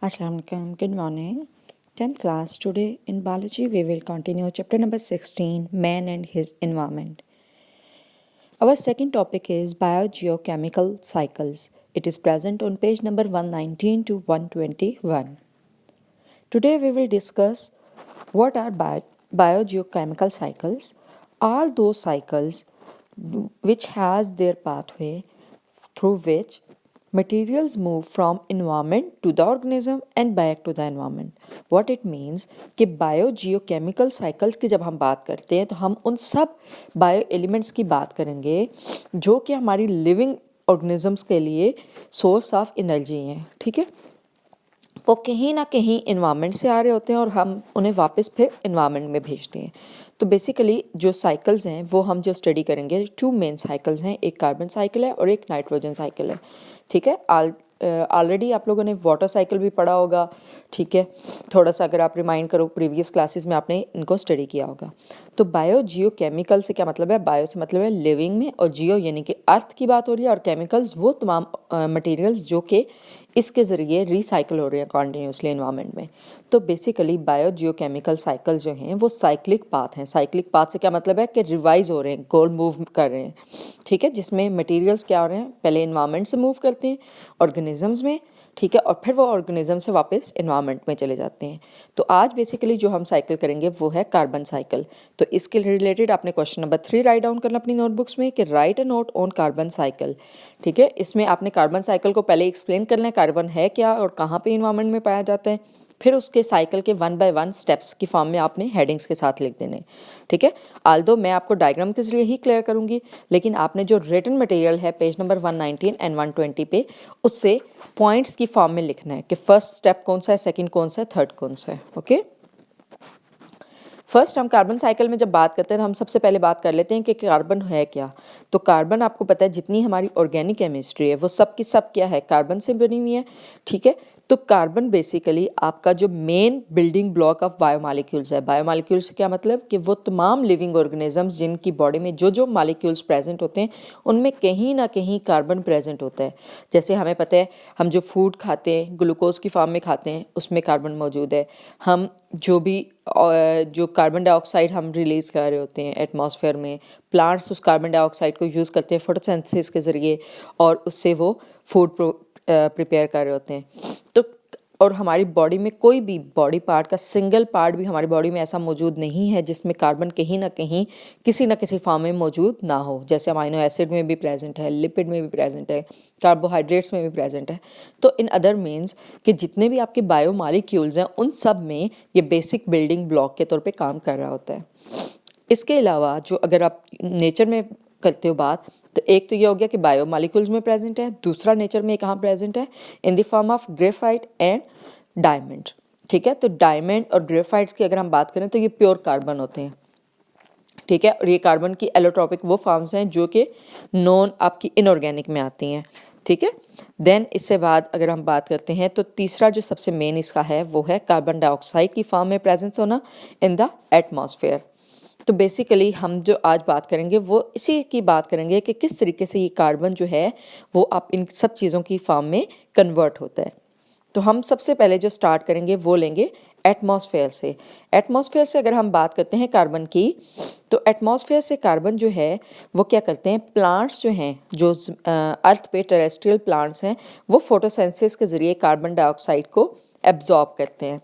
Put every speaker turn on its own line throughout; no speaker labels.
Assalamualaikum. Good morning. 10th class. Today in biology we will continue chapter number 16, Man and His Environment. Our second topic is biogeochemical cycles. It is present on page number 119 to 121. Today we will discuss what are biogeochemical cycles. All those cycles which has their pathway through which materials move from environment to the organism and back to the environment. What it means कि biogeochemical cycles की जब हम बात करते हैं तो हम उन सब बायो एलिमेंट्स की बात करेंगे जो कि हमारी लिविंग ऑर्गेनिजम्स के लिए सोर्स ऑफ एनर्जी हैं. ठीक है, वो कहीं ना कहीं इन्वायरमेंट से आ रहे होते हैं और हम उन्हें वापस फिर इन्वायरमेंट में भेजते हैं. तो बेसिकली जो साइकिल्स हैं वो हम जो स्टडी करेंगे, टू मेन साइकिल्स हैं, एक कार्बन साइकिल है और एक नाइट्रोजन साइकिल है. ठीक है, ऑलरेडी आप लोगों ने वाटर साइकिल भी पढ़ा होगा. ठीक है, थोड़ा सा अगर आप रिमाइंड करो प्रीवियस क्लासेस में आपने इनको स्टडी किया होगा. तो बायो जियो केमिकल से क्या मतलब है? बायो से मतलब है लिविंग में, और जियो यानी कि अर्थ की बात हो रही है, और केमिकल्स वो तमाम मटेरियल्स जो कि इसके ज़रिए रिसाइकिल हो रहे हैं कॉन्टीन्यूसली इन्वायरमेंट में. तो बेसिकली बायो जियो केमिकल साइकिल जो हैं वो साइक्लिक पाथ हैं. साइक्लिक पाथ से क्या मतलब है कि रिवाइज हो रहे हैं, गोल मूव कर रहे हैं. ठीक है, जिसमें मटेरियल्स क्या हो रहे हैं, पहले इन्वायरमेंट से मूव करते हैं ऑर्गेनिजम्स में. ठीक है, और फिर वो ऑर्गेनिज्म से वापस इन्वायरमेंट में चले जाते हैं. तो आज बेसिकली जो हम साइकिल करेंगे वो है कार्बन साइकिल. तो इसके रिलेटेड आपने क्वेश्चन नंबर 3 राइट डाउन करना अपनी नोटबुक्स में कि right a note on carbon cycle. ठीक है, इसमें आपने कार्बन साइकिल को पहले एक्सप्लेन करना है, कार्बन है क्या और कहाँ पे इन्वायरमेंट में पाया जाता है. फिर उसके साइकिल के 1 बाय 1 स्टेप्स की फॉर्म में आपने हेडिंग्स के साथ लिख देने. ठीक है, आल्दो मैं आपको डायग्राम के जरिए ही क्लियर करूंगी, लेकिन आपने जो रिटन मटेरियल है पेज नंबर 119 एंड 120 पे, उससे पॉइंट्स की फॉर्म में लिखना है कि फर्स्ट स्टेप कौन सा है, सेकंड कौन सा है, थर्ड कौन सा है. ओके, फर्स्ट हम कार्बन साइकिल में जब बात करते हैं तो हम सबसे पहले बात कर लेते हैं कि कार्बन है क्या. तो कार्बन आपको पता है जितनी हमारी ऑर्गेनिक केमिस्ट्री है वो सब की सब क्या है, कार्बन से बनी हुई है. ठीक है, तो कार्बन बेसिकली आपका जो main building block of biomolecules है. बायोमॉलिक्यूल्स से क्या मतलब कि वो तमाम लिविंग ऑर्गेनिजम्स जिनकी बॉडी में जो जो मॉलिक्यूल्स प्रेजेंट होते हैं उनमें कहीं ना कहीं कार्बन प्रेजेंट होता है. जैसे हमें पता है हम जो फूड खाते हैं ग्लूकोज की फॉर्म में खाते हैं उसमें कार्बन मौजूद है. हम जो कार्बन डाइऑक्साइड हम रिलीज़ कर रहे होते हैं एटमॉस्फेयर में, प्लांट्स उस कार्बन डाइऑक्साइड को यूज़ करते हैं फोटोसिंथेसिस के ज़रिए और उससे वो फूड प्रिपेयर कर रहे होते हैं. तो और हमारी बॉडी में कोई भी बॉडी पार्ट का सिंगल पार्ट भी हमारी बॉडी में ऐसा मौजूद नहीं है जिसमें कार्बन कहीं ना कहीं किसी न किसी फॉर्म में मौजूद ना हो. जैसे अमाइनो एसिड में भी प्रेजेंट है, लिपिड में भी प्रेजेंट है, कार्बोहाइड्रेट्स में भी प्रेजेंट है. तो इन अदर मीन्स कि जितने भी आपके बायोमॉलिक्यूल्स हैं उन सब में ये बेसिक बिल्डिंग ब्लॉक के तौर पे काम कर रहा होता है. इसके अलावा जो अगर आप नेचर में करते हो बात, तो एक तो ये हो गया कि बायोमॉलिक्यूल्स में प्रेजेंट है, दूसरा नेचर में कहाँ प्रेजेंट है, in the form of graphite and diamond. ठीक है, तो डायमंड और ग्रेफाइट्स की अगर हम बात करें तो ये प्योर कार्बन होते हैं. ठीक है, और ये कार्बन की एलोट्रॉपिक वो फॉर्म्स हैं जो कि नॉन आपकी इनऑर्गेनिक में आती हैं. ठीक है, देन इससे बाद अगर हम बात करते हैं तो तीसरा जो सबसे मेन इसका है वो है कार्बन डाइऑक्साइड की फॉर्म में प्रेजेंस होना इन द एटमॉस्फेयर. तो बेसिकली हम जो आज बात करेंगे वो इसी की बात करेंगे कि किस तरीके से ये कार्बन जो है वो आप इन सब चीज़ों की फॉर्म में कन्वर्ट होता है. तो हम सबसे पहले जो स्टार्ट करेंगे वो लेंगे एटमॉस्फेयर से. एटमॉस्फेयर से अगर हम बात करते हैं कार्बन की, तो एटमॉस्फेयर से कार्बन जो है वो क्या करते हैं, प्लांट्स जो हैं जो अर्थ पे टेरेस्ट्रियल प्लांट्स हैं वो फोटोसिंथेसिस के ज़रिए कार्बन डाइऑक्साइड को एब्जॉर्ब करते हैं.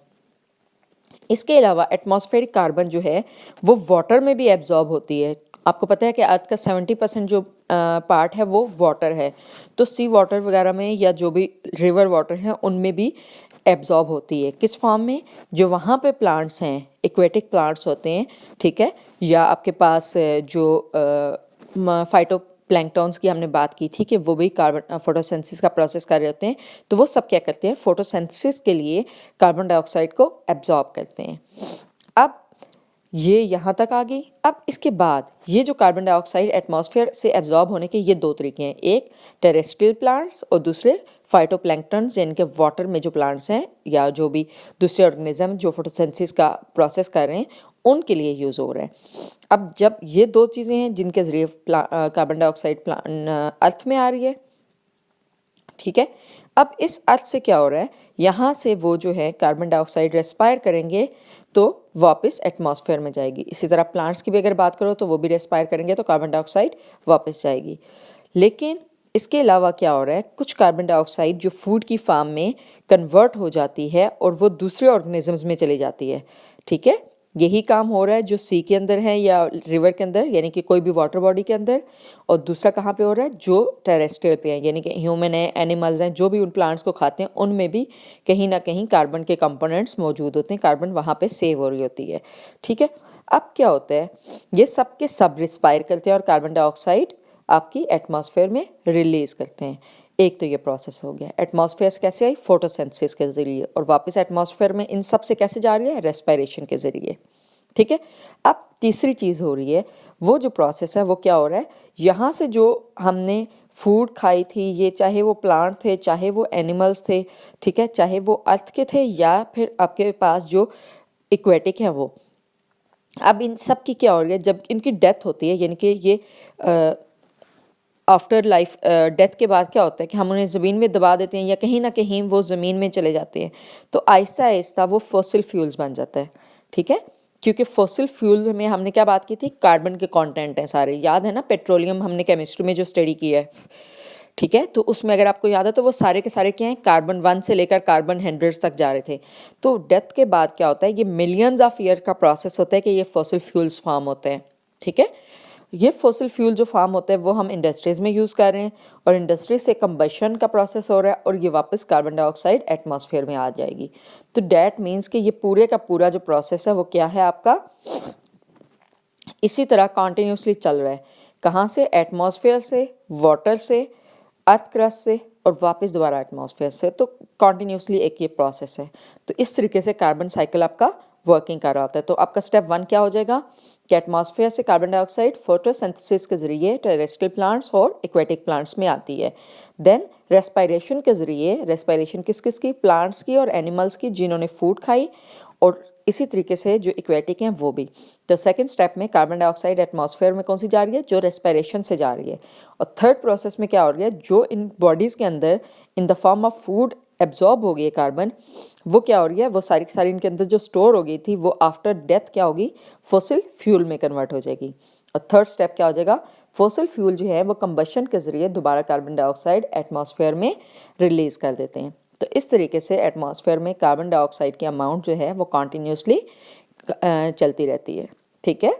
इसके अलावा एटमॉस्फेरिक कार्बन जो है वो वाटर में भी एब्जॉर्ब होती है. आपको पता है कि अर्थ का 70% जो पार्ट है वो वाटर है. तो सी वाटर वगैरह में या जो भी रिवर वाटर हैं उनमें भी एब्जॉर्ब होती है. किस फॉर्म में, जो वहाँ पे प्लांट्स हैं एक्वेटिक प्लांट्स होते हैं. ठीक है, या आपके पास जो फाइटो प्लैंकटॉन्स की हमने बात की थी कि वो भी कार्बन फोटोसिंथेसिस का प्रोसेस कर रहे होते हैं. तो वो सब क्या करते हैं, फोटोसिंथेसिस के लिए कार्बन डाइऑक्साइड को एब्जॉर्ब करते हैं. अब ये यहाँ तक आ गई. अब इसके बाद ये जो कार्बन डाइऑक्साइड एटमॉस्फेयर से एब्जॉर्ब होने के ये दो तरीके हैं, एक टेरेस्ट्रियल प्लांट्स और दूसरे फाइटोप्लैंक्टन्स यानी कि वाटर में जो प्लांट्स हैं या जो भी दूसरे ऑर्गेनिज्म जो फोटोसिंथेसिस का प्रोसेस कर रहे हैं उनके लिए यूज़ हो रहा है. अब जब ये दो चीज़ें हैं जिनके ज़रिए कार्बन डाइऑक्साइड अर्थ में आ रही है. ठीक है, अब इस अर्थ से क्या हो रहा है, यहाँ से वो जो है कार्बन डाइऑक्साइड रेस्पायर करेंगे तो वापस एटमॉस्फेयर में जाएगी। इसी तरह प्लांट्स की भी अगर बात करो तो वो भी रेस्पायर करेंगे तो कार्बन डाइऑक्साइड वापस जाएगी। लेकिन इसके अलावा क्या हो रहा है, कुछ कार्बन डाइऑक्साइड जो फूड की फार्म में कन्वर्ट हो जाती है और वो दूसरे ऑर्गेनिजम्स में चली जाती है। ठीक है, यही काम हो रहा है जो सी के अंदर है या रिवर के अंदर, यानी कि कोई भी वाटर बॉडी के अंदर, और दूसरा कहाँ पे हो रहा है, जो टेरेस्ट्रियल पे है, यानी कि ह्यूमन है, एनिमल्स हैं, जो भी उन प्लांट्स को खाते हैं उनमें भी कहीं ना कहीं कार्बन के कंपोनेंट्स मौजूद होते हैं, कार्बन वहाँ पे सेव हो रही होती है। ठीक है, अब क्या होता है, ये सब के सब रिस्पायर करते हैं और कार्बन डाइऑक्साइड आपकी एटमॉस्फेयर में रिलीज करते हैं। एक तो ये प्रोसेस हो गया। एटमॉस्फेयर से कैसे आई, फोटोसिंथेसिस के ज़रिए, और वापस एटमॉस्फेयर में इन सब से कैसे जा रही है, रेस्पिरेशन के ज़रिए। ठीक है, अब तीसरी चीज़ हो रही है, वो जो प्रोसेस है वो क्या हो रहा है, यहाँ से जो हमने फूड खाई थी, ये चाहे वो प्लांट थे, चाहे वो एनिमल्स थे, ठीक है, चाहे वो अर्थ के थे या फिर आपके पास जो एक्वेटिक हैं वो, अब इन सब की क्या हो रही है, जब इनकी डेथ होती है, यानी कि ये आफ्टर लाइफ डेथ के बाद क्या होता है कि हम उन्हें ज़मीन में दबा देते हैं या कहीं ना कहीं वो ज़मीन में चले जाते हैं, तो आहिस्ता आहिस्ता वो फॉसिल फ्यूल्स बन जाता है। ठीक है, क्योंकि फॉसिल फ्यूल में हमने क्या बात की थी, कार्बन के कंटेंट हैं सारे, याद है ना, पेट्रोलियम हमने केमिस्ट्री में जो स्टडी किया है। ठीक है, तो उसमें अगर आपको याद है तो वो सारे के सारे क्या हैं, कार्बन 1 से लेकर कार्बन 100 तक जा रहे थे। तो डेथ के बाद क्या होता है, ये मिलियंस ऑफ ईयर का प्रोसेस होता है कि ये फॉसिल फ्यूल्स फॉर्म होते हैं। ठीक है, ये फॉसिल फ्यूल जो फार्म होता है वो हम इंडस्ट्रीज़ में यूज़ कर रहे हैं और इंडस्ट्री से कंबशन का प्रोसेस हो रहा है और ये वापस कार्बन डाइऑक्साइड एटमॉस्फेयर में आ जाएगी। तो डैट मीन्स कि ये पूरे का पूरा जो प्रोसेस है वो क्या है आपका, इसी तरह कॉन्टीन्यूसली चल रहा है। कहाँ से, एटमॉस्फेयर से, वाटर से, अर्थ क्रस्ट से और वापस दोबारा एटमॉस्फेयर से। तो कॉन्टीन्यूसली एक ये प्रोसेस है। तो इस तरीके से कार्बन साइकिल आपका वर्किंग कर रहा होता है। तो आपका स्टेप 1 क्या हो जाएगा कि एटमॉस्फेयर से कार्बन डाइऑक्साइड फोटोसिंथेसिस के ज़रिए टेरेस्ट्रियल प्लांट्स और एक्वेटिक प्लांट्स में आती है। देन रेस्पिरेशन के ज़रिए, रेस्पिरेशन किस किस की, प्लांट्स की और एनिमल्स की जिन्होंने फूड खाई, और इसी तरीके से जो एक्वेटिक हैं वो भी। तो सेकंड स्टेप में कार्बन डाइऑक्साइड एटमॉस्फेयर में कौन सी जा रही है, जो रेस्पिरेशन से जा रही है। और थर्ड प्रोसेस में क्या हो रही है, जो इन बॉडीज़ के अंदर in the form of food absorb हो गई है कार्बन, वो क्या हो रही है, वो सारी की सारी इनके अंदर जो स्टोर हो गई थी वो आफ्टर डेथ क्या होगी, फॉसिल फ्यूल में कन्वर्ट हो जाएगी। और थर्ड स्टेप क्या हो जाएगा, फॉसिल फ्यूल जो है वो कंबशन के ज़रिए दोबारा कार्बन डाइऑक्साइड एटमॉस्फेयर में रिलीज़ कर देते हैं। तो इस तरीके से एटमॉस्फेयर में कार्बन डाइऑक्साइड की अमाउंट जो है वो कॉन्टीन्यूसली चलती रहती है। ठीक है,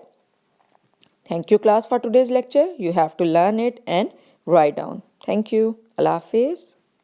thank you class for today's lecture. You have to learn it and write down. Thank you, अल्लाह हाफिज़।